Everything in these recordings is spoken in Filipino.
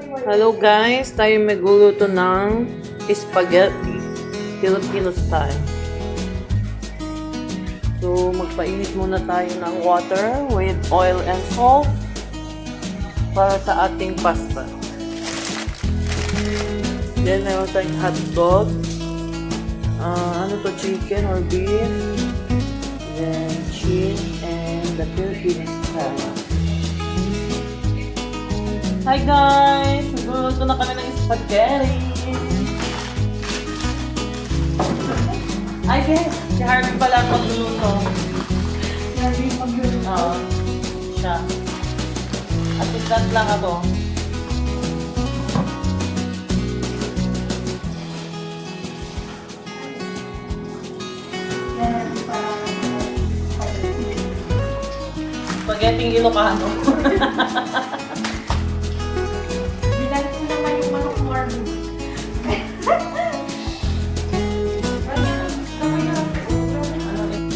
Hello guys, tayo magluluto ng spaghetti, Filipino style. So, magpainit muna tayo ng water with oil and salt para sa ating pasta. Then, meron tayong hotdog. Ano to, chicken or beef. Then, cheese and the Filipino style. Hi guys! Nagluluto na kami ng spaghetti! Ay guys! Si Harvey pala ang magluluto. Lagi magluluto. Oo. Siya. Assistant lang ako. Yan, parang Spaghetti Ilocano. bilang ko naman yung manok Marvin.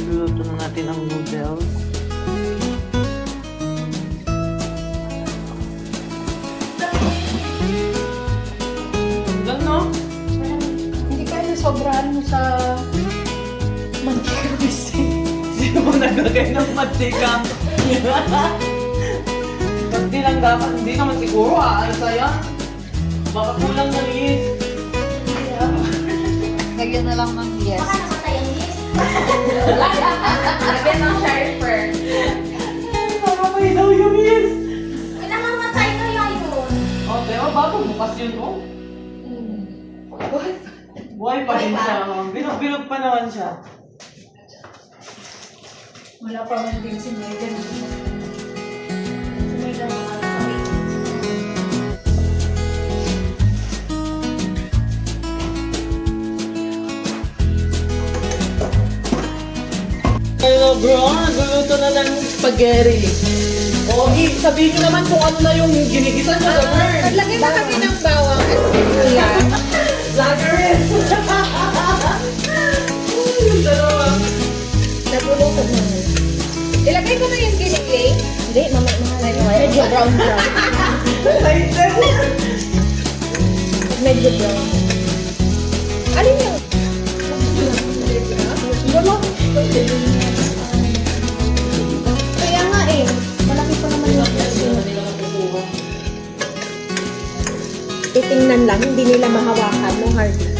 Luluto na natin ang noodles. Hanggang no? Hindi kayo sobrahan mo sa mantika bisig. Sino mo naglagay ng mantika? Hindi lang dapat, hindi naman siguro ano sa'yo? Baka kulang ng yeast. Lagyan na lang ng yes. Baka namatay ang yeast. Lagyan ng sharper. Nakakay daw yung yeast. Ay, namamatay na yun. Oh, pero bago bukas yun, oh. Buhay pa rin siya. Bilog-bilog pa naman siya. Wala pa man din si Megan. Sumigaw ang mga Hello bro, nagluluto na ng spaghetti. Oh, sabihin nyo naman kung ano na yung ginigisa nyo, Laverne. Naglagay na kami ng bawang at sibuyas. Laverne! Yung dalawa. Nagluluto na. Ilagay ko na yung giniling. Hindi, medyo brown. Excited! Medyo brown. Alin yung? Wala. Kaya nga eh. Malaki pa naman yung titingnan lang, hindi nila mahawakan no, Harvey.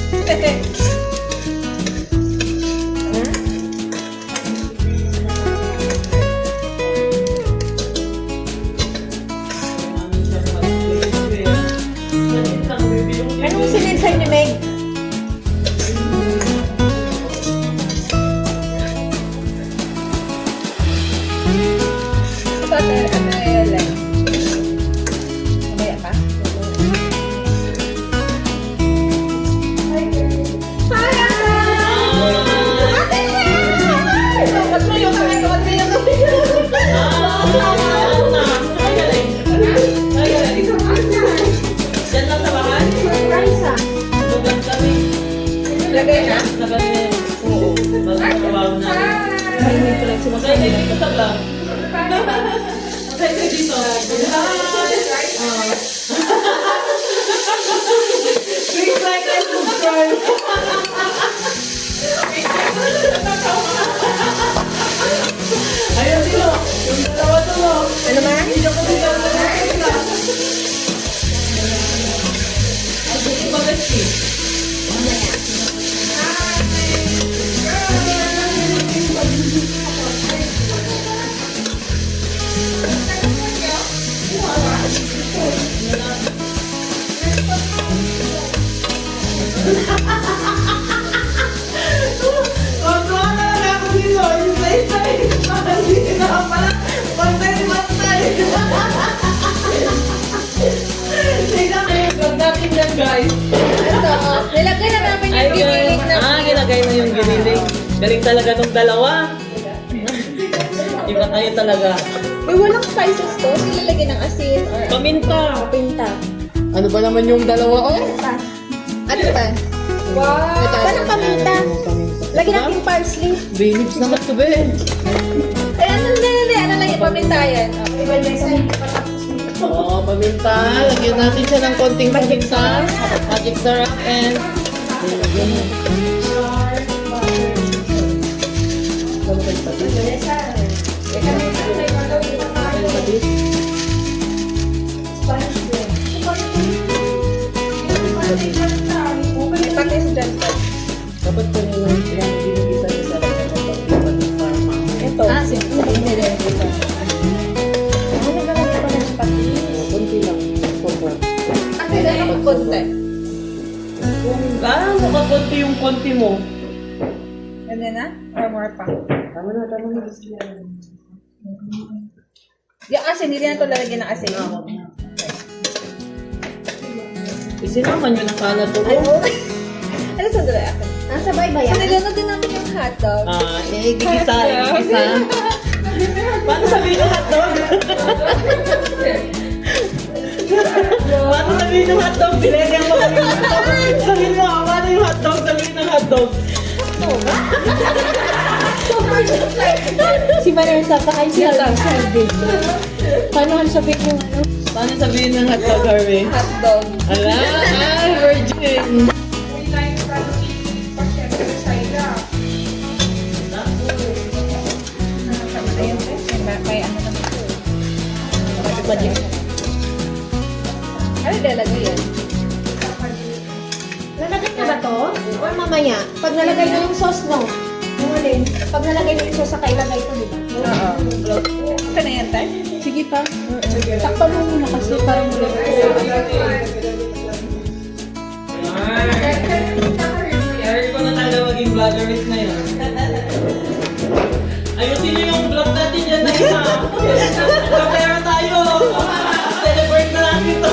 Anong sinensay ni Meg? Ito, ano yun lang? Mamaya pa? Lagay na? Oo, bago trabaho na. Mahinig ko lang sila. Magkaya dito sa lang. Magkaya dito. Please like and subscribe. Ayun dito. Yung dalawa to. Ano man? Video ko dito. Ay, dito ba besti? Kontuwa na lang ako dito. Yung say-say. Hindi na pala. Pantay-pantay. Tingnan mo yung vlog natin yan, guys. Ito, nilagay na namin yung giniling na. Ginagay na yung giniling. Galing talaga tong dalawa. Iba kayo talaga. Uy, walang spices to. Nilalagay ng asin or Paminta. pinta. Ano ba naman yung dalawa ko? Ano pa? Wow! Ito, parang paminta. Lagyan natin parsley. Bilibs naman to, Ben. Ay, ano lang yung paminta yan. Iba yung sa hindi pa tapos nito. Oh, paminta. Lagyan natin siya ng konting paminta. Magic syrup and... May patis dyan. Dapat ko nyo lang binigisa niya sa para Ito. Hindi rin. Ano naglalagay pa ng patis? konti lang. Sobrang. Ang ganda ng konti. Kung gaano kakonti yung konti mo. Ganda na? Or more pa? Tama na, tama na. Yung asin, hindi na ito lalagyan ng asin. Isinaman nyo na sana to. Ano sa dala akin? Ang sabay ba So, yan? nilunod din natin yung hotdog. Gigisa. Paano sabihin ng hotdog? Paano sabihin ng hotdog? Sinedya mo kami yung hotdog. Sabihin mo, paano yung hotdog? Sabihin ng hotdog. Si Vanessa, kain siya lang serving. Paano sabihin yung ano? Paano sabihin ng hotdog, Harvey? Hotdog. Ala, virgin. Tama na yun. May ano naman ito. Magic. Ano lalagay yan? Nalagay na ba to? Or mamaya? Pag nalagay na yung sauce, no? Yung alin? Pag nalagay na yung sauce, saka ilagay ito, di ba? Oo. Ito na yan, tayo? Sige pa. Takpan mo muna kasi parang wala ko. Harvey ko na talaga maging vloggerist na yun. Ayusin niyo yung vlog natin dyan na isa. Kapera tayo. Celebrate na natin ito.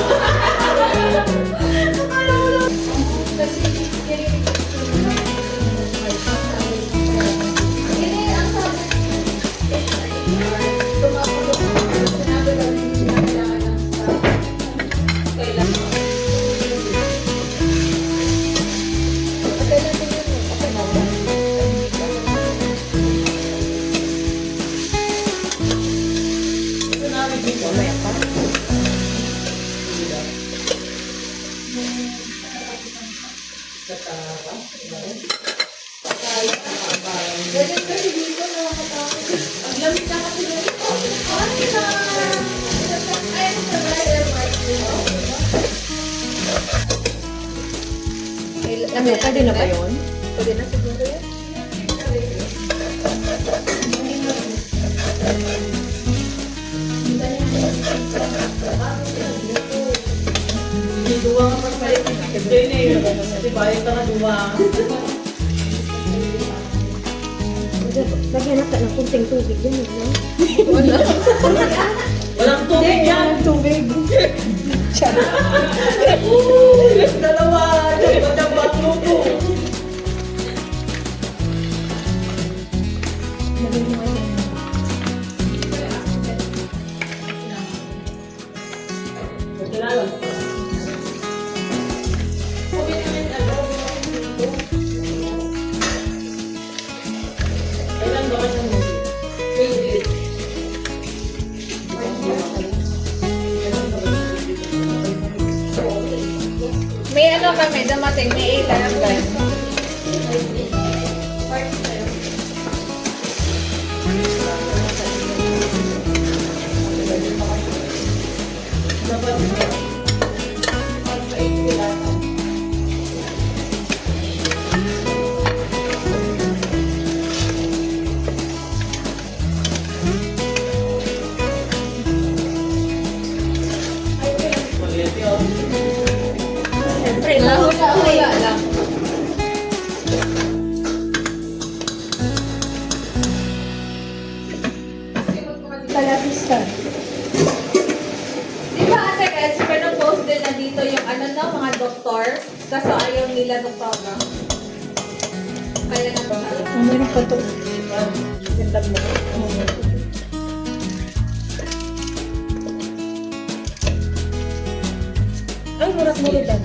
Ano, pwede na ba yun? Pwede na siguro yan. Hindi duwa nga pagpalit. Hindi na yun. Kasi bayad ka na duwa. Lagyan natin ng kunting tubig yan, no? Walang tubig yan. Tubig. Dalawa. Dalawa ang luto. Kailan ba kayo May ano kami, damating, may ilan guys. Siyempre, hula lang. Palabista. Di ba ate guys, pinopost din na dito yung ano no, mga doktor, kaso ayaw nila doktor na. Kaya na to. Meron pa ito. Ganda mo. Ay, murat-murat yan.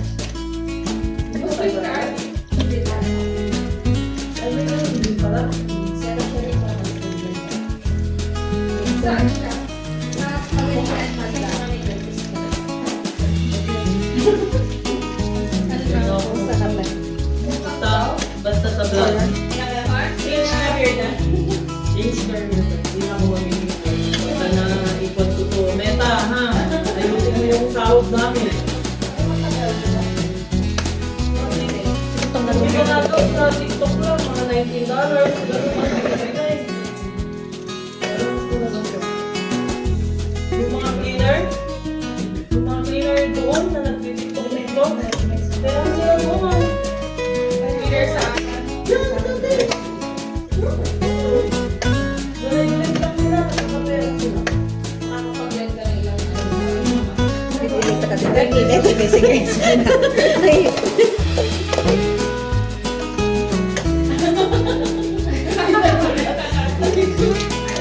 Basta sa vlog. Change career. Hindi na ako magiging basta na ikot ko to. Meta, ha? Ayusin mo yung sahod namin. Hindi ka na daw sa TikTok lang, mga $19. Ganun ang nagbibigay. Yung mga cleaner doon na nag-TikTok. Kaya sila doon. Clear sa akin. Galing-galing lang nila, nakakapera sila. Makakapag-blend ka lang.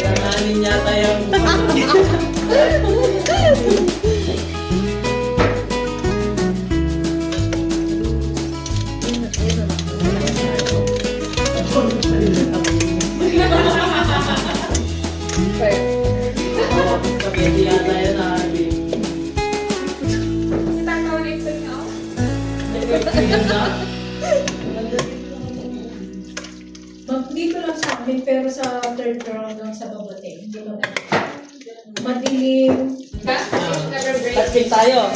Alanganin yata yung... Spaghetti yata yan, Abi. Tatawin ko niyo. Dito lang sa amin, pero sa third floor hanggang sa babote. Hindi mo madilim. Touching tayo.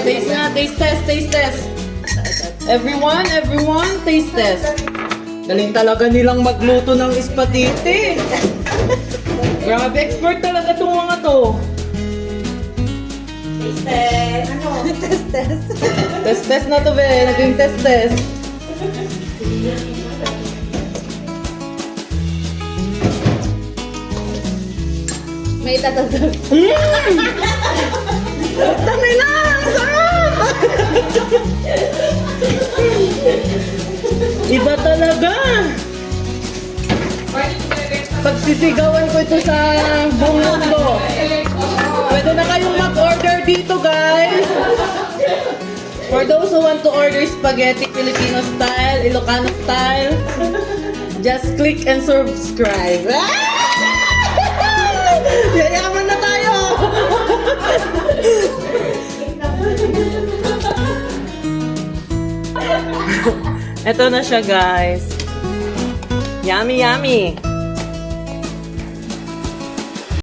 Taste nga, taste test. Everyone, taste test. Galing talaga nilang magluto ng spaghetti. Grabe, expert talaga itong mga to. Test na to, be. Naging test. May tatagdag. Dami na! Ang sarap! Iba talaga! Pagsisigawan ko ito sa buong mundo. Pwede na kayong mag-order dito, guys. For those who want to order spaghetti Filipino style, Ilocano style, just click and subscribe. Yayaman na tayo! Ito na siya, guys. Yummy, yummy!